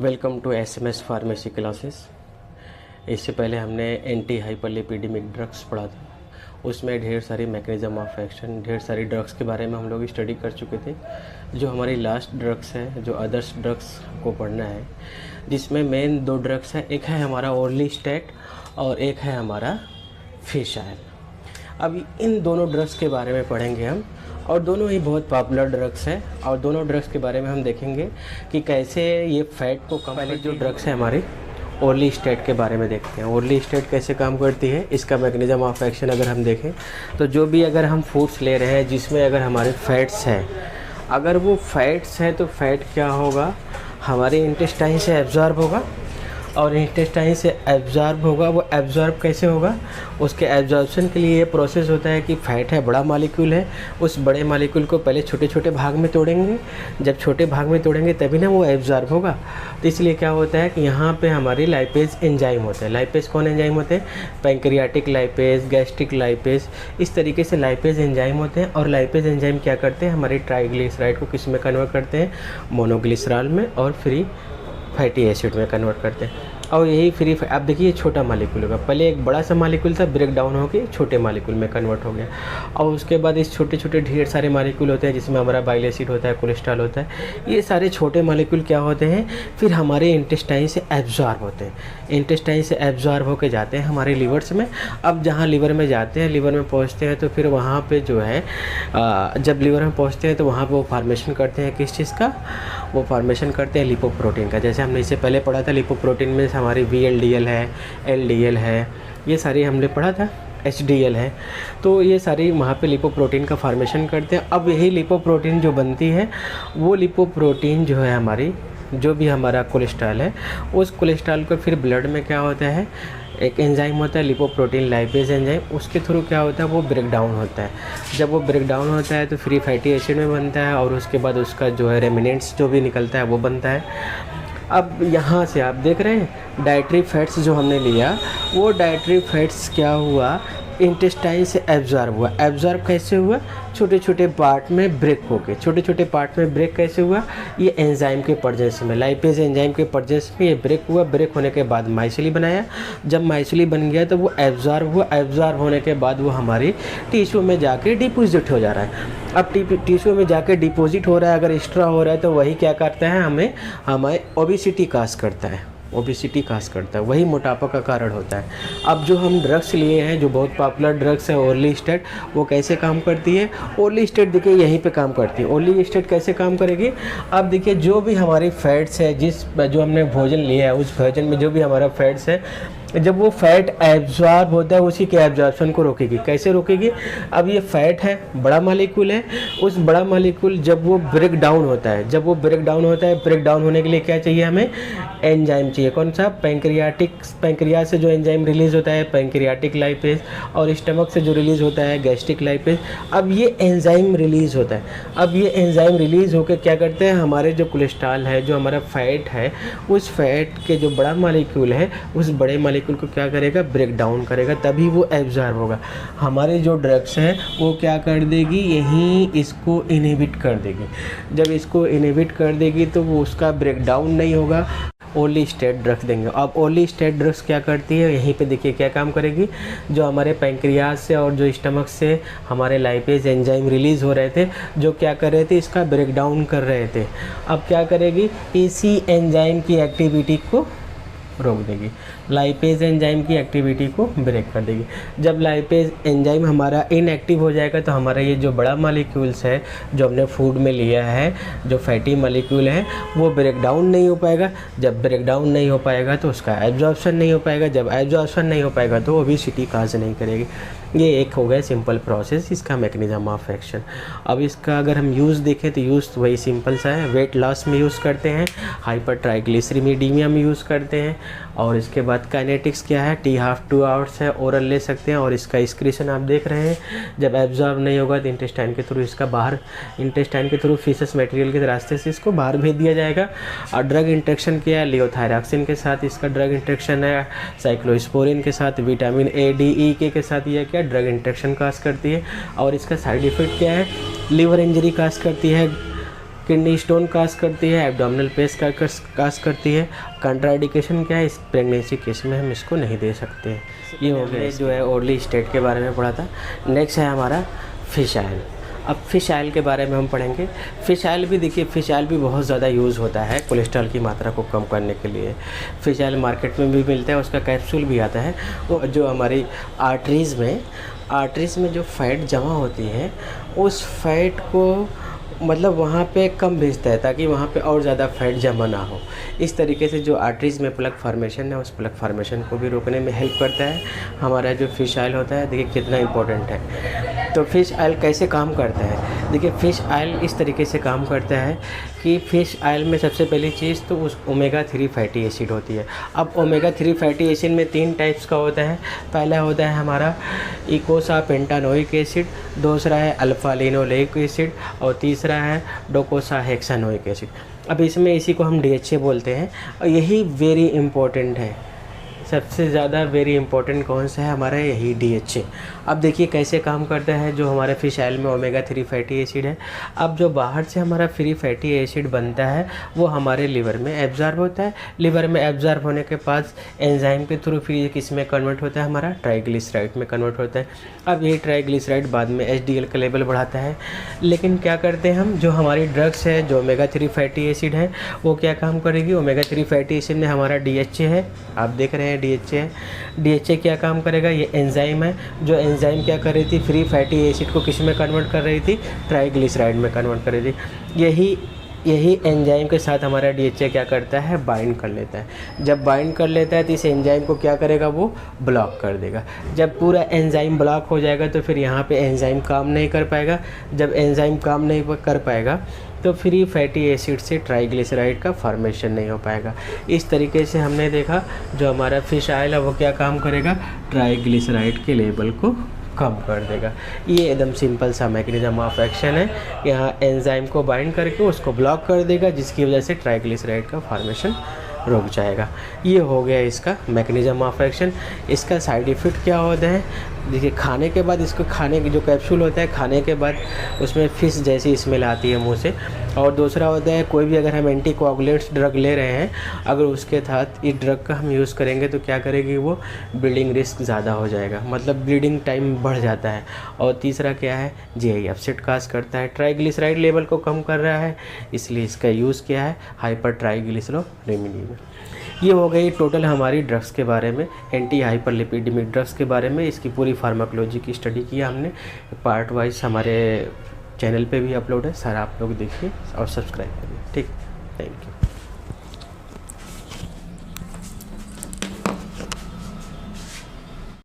Welcome to SMS pharmacy classes. इससे पहले हमने एंटी हाइपरलिपिडेमिक ड्रग्स पढ़ा था। उसमें ढेर सारी मैकेनिज्म ऑफ एक्शन, ढेर सारी ड्रग्स के बारे में हम लोग स्टडी कर चुके थे। जो हमारी लास्ट ड्रग्स है, जो अदर्स ड्रग्स को पढ़ना है, जिसमें मेन दो ड्रग्स है, एक है हमारा ओर्लिस्टेट और एक है हमारा फिशाइल। अभी इन दोनों ड्रग्स के बारे में पढ़ेंगे हम, और दोनों ही बहुत पॉपुलर ड्रग्स हैं। और दोनों ड्रग्स के बारे में हम देखेंगे कि कैसे ये फैट को कम। पहले जो ड्रग्स है हमारी ओर्लिस्टेट के बारे में देखते हैं। ओर्लिस्टेट कैसे काम करती है, इसका मैकेनिज्म ऑफ एक्शन अगर हम देखें तो जो भी अगर हम फूड्स ले रहे हैं जिसमें अगर हमारे फैट्स हैं, अगर वो फैट्स हैं तो फैट क्या होगा, हमारे इंटेस्टाइन से एब्जॉर्ब होगा, और इंटेस्टाइन से एब्जॉर्ब होगा। वो एब्जॉर्ब कैसे होगा, उसके एब्जॉर्बशन के लिए ये प्रोसेस होता है कि फ़ैट है, बड़ा मॉलिक्यूल है, उस बड़े मॉलिक्यूल को पहले छोटे छोटे भाग में तोड़ेंगे। जब छोटे भाग में तोड़ेंगे तभी ना वो एब्जॉर्ब होगा। तो इसलिए क्या होता है कि यहाँ पे हमारी लाइपेज एंजाइम होते हैं। लाइपेज कौन एंजाइम होते हैं? पैंक्रियाटिक लाइपेज, गैस्ट्रिक लाइपेज, इस तरीके से लाइपेज एंजाइम होते हैं। और लाइपेज एंजाइम क्या करते हैं, हमारे ट्राइग्लिसराइड को किस में कन्वर्ट करते हैं, मोनोग्लिसरॉल में, और फ्री फैटी एसिड में कन्वर्ट करते हैं। और यही फ्री, आप देखिए छोटा मालिक्यूल होगा, पहले एक बड़ा सा मालिक्यूल था, ब्रेक डाउन होकर छोटे मालिक्यूल में कन्वर्ट हो गया। और उसके बाद इस छोटे छोटे ढेर सारे मालिक्यूल होते हैं जिसमें हमारा बाइल एसिड होता है, कोलेस्ट्रॉल होता है। ये सारे छोटे मालिक्यूल क्या होते हैं, फिर हमारे इंटेस्टाइन से एब्जॉर्ब होते हैं। इंटेस्टाइन से एब्जॉर्ब होकर जाते हैं हमारे लीवर्स में। अब जहाँ लीवर में जाते हैं, लीवर में पहुँचते हैं, तो फिर वहाँ पर जो है जब लीवर में पहुँचते हैं तो वहाँ पर वो फार्मेशन करते हैं किस चीज़ का, वो फार्मेशन करते हैं लिपोप्रोटीन का। जैसे हमने इससे पहले पढ़ा था, लिपोप्रोटीन में हमारी VLDL है, LDL है, ये सारी हमने पढ़ा था, HDL है। तो ये सारी वहाँ पे लिपोप्रोटीन का फार्मेशन करते हैं। अब यही लिपोप्रोटीन जो बनती है, वो लिपोप्रोटीन जो है हमारी, जो भी हमारा कोलेस्ट्रॉल है, उस कोलेस्ट्रॉल को फिर ब्लड में क्या होता है, एक एंजाइम होता है लिपोप्रोटीन लाइपेज एंजाइम, उसके थ्रू क्या होता है, वो ब्रेक डाउन होता है। जब वो ब्रेक डाउन होता है तो फ्री फैटी एसिड में बनता है, और उसके बाद उसका जो है रेमिनेंट्स जो भी निकलता है वो बनता है। अब यहाँ से आप देख रहे हैं डाइटरी फैट्स जो हमने लिया, वो डाइटरी फैट्स क्या हुआ, इंटेस्टाइन से एब्जॉर्ब हुआ। एब्जॉर्ब कैसे हुआ, छोटे छोटे पार्ट में ब्रेक होके। छोटे छोटे पार्ट में ब्रेक कैसे हुआ, ये एंजाइम के प्रेजेंस में, लाइपेज एंजाइम के प्रेजेंस में ये ब्रेक हुआ। ब्रेक होने के बाद माइसिली बनाया। जब माइसिली बन गया तो वो एब्जॉर्ब हुआ। एब्जॉर्ब होने के बाद वो हमारी टिश्यू में जाके डिपोजिट हो जा रहा है। अब टिश्यू में जाके डिपोजिट हो रहा है, अगर एक्स्ट्रा हो रहा है तो वही क्या करता है, हमें ओबेसिटी काज करता है। ओबेसिटी काज करता है, वही मोटापा का कारण होता है। अब जो हम ड्रग्स लिए हैं, जो बहुत पॉपुलर ड्रग्स है ओर्लिस्टेट, वो कैसे काम करती है? ओर्लिस्टेट देखिए यहीं पे काम करती है। ओर्लिस्टेट कैसे काम करेगी? अब देखिए जो भी हमारी फैट्स है, जो हमने भोजन लिया है, उस भोजन में जो भी हमारा फैट्स है, जब वो फैट एब्जॉर्ब होता है उसी के एब्जॉर्प्शन को रोकेगी। कैसे रोकेगी? अब ये फैट है, बड़ा मॉलिक्यूल है, उस बड़ा मॉलिक्यूल जब वो ब्रेक डाउन होता है, जब वो ब्रेक डाउन होता है, ब्रेक डाउन होने के लिए क्या चाहिए हमें, एंजाइम चाहिए। कौन सा? पैंक्रियास से जो एंजाइम रिलीज होता है पैंक्रियाटिक लाइपेज, और स्टमक से जो रिलीज होता है गैस्ट्रिक लाइपेज। अब ये एंजाइम रिलीज होता है। अब ये एंजाइम रिलीज होकर क्या करते हैं, हमारे जो कोलेस्ट्रॉल है, जो हमारा फैट है, उस फैट के जो बड़ा मॉलिक्यूल है, उस बड़े मॉलिक्यूल को क्या करेगा, ब्रेक डाउन करेगा, तभी वो एब्जॉर्ब होगा। हमारे जो ड्रग्स हैं वो क्या कर देगी, यहीं इसको इनहिबिट कर देगी। जब इसको इनहिबिट कर देगी तो वो उसका ब्रेक डाउन नहीं होगा, ओर्लिस्टेट ड्रग्स देंगे। अब ओर्लिस्टेट ड्रग्स क्या करती है, यहीं पे देखिए क्या काम करेगी, जो हमारे पैंक्रियाज से और जो स्टमक से हमारे लाइपेज एंजाइम रिलीज़ हो रहे थे, जो क्या कर रहे थे, इसका ब्रेक डाउन कर रहे थे। अब क्या करेगी, इसी एंजाइम की एक्टिविटी को रोक देगी, लाइपेज एंजाइम की एक्टिविटी को ब्रेक कर देगी। जब लाइपेज एंजाइम हमारा इनएक्टिव हो जाएगा तो हमारा ये जो बड़ा मॉलिक्यूल्स है, जो हमने फूड में लिया है, जो फैटी मॉलिक्यूल है, वो ब्रेक डाउन नहीं हो पाएगा। जब ब्रेक डाउन नहीं हो पाएगा तो उसका एब्जॉर्प्शन नहीं हो पाएगा। जब एब्जॉर्प्शन नहीं हो पाएगा तो ओबेसिटी काज नहीं करेगी। ये एक हो गया सिंपल प्रोसेस, इसका मैकेनिज्म ऑफ एक्शन। अब इसका अगर हम यूज़ देखें तो यूज़ वही सिंपल सा है। वेट लॉस में यूज़ करते हैं, हाइपर ट्राइग्लिसरीमिडीमिया में यूज़ करते हैं, और इसके बाद काइनेटिक्स क्या है, T½ 2 आवर्स है, ओरल ले सकते हैं। और इसका एक्सक्रीशन आप देख रहे हैं, जब एब्जॉर्ब नहीं होगा तो इंटेस्टाइन के थ्रू इसका बाहर, इंटेस्टाइन के थ्रू फीसस मटेरियल के रास्ते से इसको बाहर भेज दिया जाएगा। और ड्रग इंट्रैक्शन क्या है, लियोथायरॉक्सिन के साथ इसका ड्रग इंट्रैक्शन है, साइक्लोस्पोरिन के साथ, vitamin A, D, E, K के साथ यह क्या ड्रग इंट्रैक्शन काज करती है। और इसका साइड इफ़ेक्ट क्या है, लिवर इंजरी काज करती है, किडनी स्टोन काज करती है, एब्डोमिनल पेस काज करती है। कंट्राइंडिकेशन क्या है, इस प्रेगनेंसी केस में हम इसको नहीं दे सकते। ये हो गया जो है ओरली स्टेट के बारे में पढ़ा था। नेक्स्ट है हमारा फिश ऑयल। अब फ़िश ऑयल के बारे में हम पढ़ेंगे। फ़िश ऑयल भी देखिए, फ़िश ऑयल भी बहुत ज़्यादा यूज़ होता है कोलेस्ट्रॉल की मात्रा को कम करने के लिए। फ़िश ऑयल मार्केट में भी मिलता है, उसका कैप्सूल भी आता है। वो जो हमारी आर्टरीज़ में जो फैट जमा होती है, उस फैट को मतलब वहाँ पे कम भेजता है ताकि वहाँ पे और ज़्यादा फैट जमा ना हो। इस तरीके से जो आर्टरीज़ में प्लग फॉर्मेशन है, उस प्लग फॉर्मेशन को भी रोकने में हेल्प करता है हमारा जो फ़िश ऑयल होता है। देखिए कितना इम्पोर्टेंट है। तो फ़िश ऑयल कैसे काम करता है, देखिए फ़िश ऑयल इस तरीके से काम करता है कि फ़िश ऑयल में सबसे पहली चीज़ तो उस ओमेगा 3 फैटी एसिड होती है। अब ओमेगा 3 फैटी एसिड में 3 टाइप्स का होता है। पहला होता है हमारा इकोसा पेंटानोइक एसिड, दूसरा है अल्फा लिनोलेइक एसिड और तीसरा है डोकोसा हेक्सानोइक एसिड। अब इसमें इसी को हम DHA बोलते हैं और यही वेरी इम्पोर्टेंट है। सबसे ज़्यादा वेरी इंपॉर्टेंट कौन सा है हमारा, यही DHA। अब देखिए कैसे काम करता है जो हमारे फ़िश ऑयल में ओमेगा 3 फैटी एसिड है। अब जो बाहर से हमारा फ्री फैटी एसिड बनता है वो हमारे लिवर में एब्जॉर्ब होता है। लिवर में एब्जॉर्ब होने के बाद एंजाइम के थ्रू फिर किस में कन्वर्ट होता है, हमारा ट्राइग्लिसराइड में कन्वर्ट होता है। अब ये ट्राइग्लिसराइड बाद में HDL का लेवल बढ़ाता है। लेकिन क्या करते हैं हम, जो हमारी ड्रग्स है जो ओमेगा 3 फैटी एसिड है वो क्या काम करेगी, ओमेगा 3 फैटी एसिड में हमारा DHA है, आप देख रहे हैं DHA है। DHA क्या काम करेगा, ये एंजाइम है। जो एंजाइम क्या कर रही थी, फ्री फैटी एसिड को किस में कन्वर्ट कर रही थी, ट्राइग्लिसराइड में कन्वर्ट कर रही थी। यही एंजाइम के साथ हमारा DHA क्या करता है, बाइंड कर लेता है। जब बाइंड कर लेता है तो इस एंजाइम को क्या करेगा, वो ब्लॉक कर देगा। जब पूरा एंजाइम ब्लॉक हो जाएगा तो फिर यहाँ पे एंजाइम काम नहीं कर पाएगा। जब एंजाइम काम नहीं कर पाएगा तो फ्री फैटी एसिड से ट्राइग्लिसराइड का फॉर्मेशन नहीं हो पाएगा। इस तरीके से हमने देखा जो हमारा फ़िश ऑयल है वो क्या काम करेगा, ट्राइग्लिसराइड के लेवल को कम कर देगा। ये एकदम सिंपल सा मैकेनिज्म ऑफ एक्शन है। यहाँ एंजाइम को बाइंड करके उसको ब्लॉक कर देगा जिसकी वजह से ट्राइग्लिसराइड का फॉर्मेशन रुक जाएगा। ये हो गया इसका मैकेनिज्म ऑफ एक्शन। इसका साइड इफ़ेक्ट क्या होता है, देखिए खाने के बाद इसको खाने की जो कैप्सूल होता है, खाने के बाद उसमें फिश जैसी स्मेल आती है मुंह से। और दूसरा होता है कोई भी अगर हम एंटीकोआगुलेंट्स ड्रग ले रहे हैं, अगर उसके साथ इस ड्रग का हम यूज़ करेंगे तो क्या करेगी, वो ब्लीडिंग रिस्क ज़्यादा हो जाएगा, मतलब ब्लीडिंग टाइम बढ़ जाता है। और तीसरा क्या है, GI अपसेट काज करता है, ट्राइग्लिसराइड लेवल को कम कर रहा है, इसलिए इसका यूज़ क्या है, हाइपर ट्राइग्लिसरोडेमिया। ये हो गई टोटल हमारी ड्रग्स के बारे में, एंटी हाइपरलिपिडेमिक ड्रग्स के बारे में। इसकी पूरी फार्माकोलॉजी की स्टडी किया हमने, पार्ट वाइज हमारे चैनल पे भी अपलोड है। सर आप लोग देखिए और सब्सक्राइब करिए। ठीक, थैंक यू।